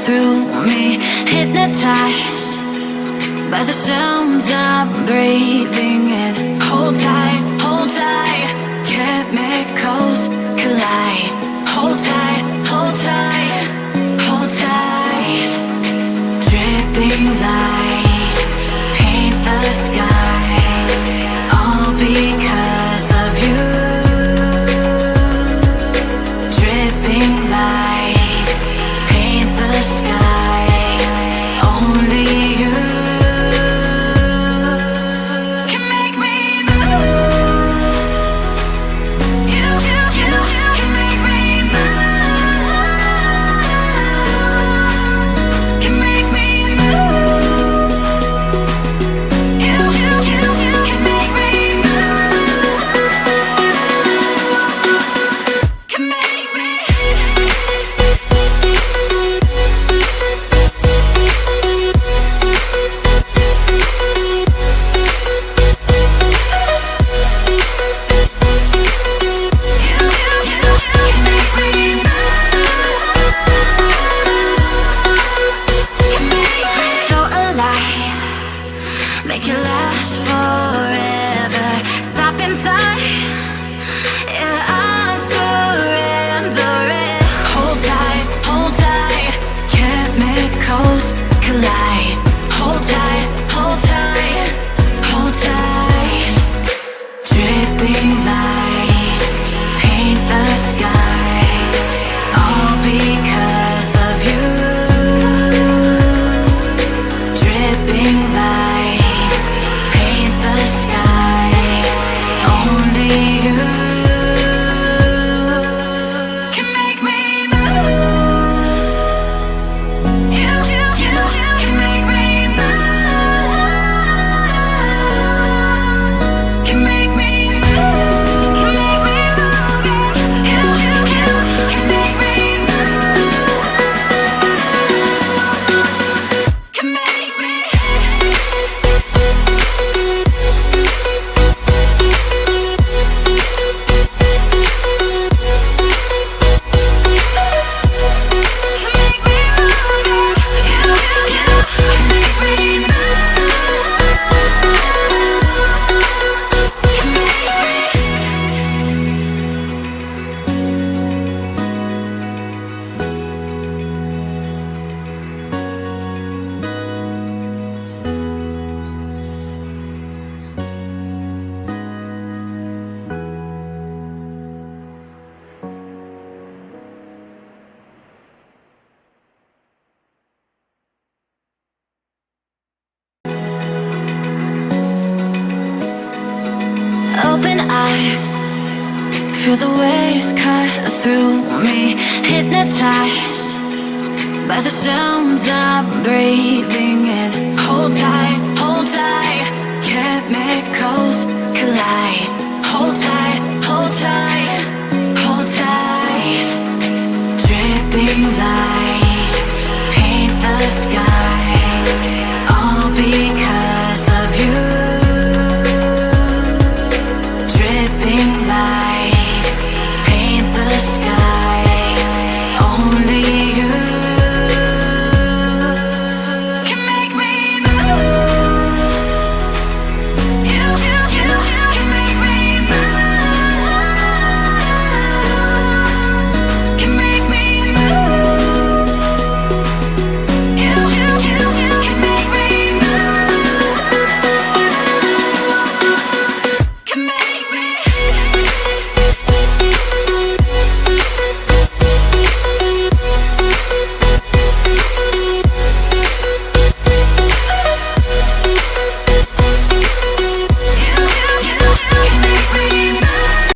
through me, hypnotized by the sounds I'm breathing in. Hold tight, chemicals collide. Hold tight, hold tight, hold tight. Dripping lights paint the skies, all because of you. Dripping lights paint the skies, only you can make me move. You can make me move. Can make me move. You can make me move. Can make me. So alive, make it last forever. Stop in time, yeah, I'm surrendering. Hold tight, chemicals collide. Hold tight, hold tight, hold tight. Dripping lights paint the skies, all because of you. Dripping lights paint the skies, only you can make me move. You can make me move. Can make me move. Can make me move. You can make me move. Can make me. Open eye, feel the waves cut through me, hypnotized by the sounds I'm breathing.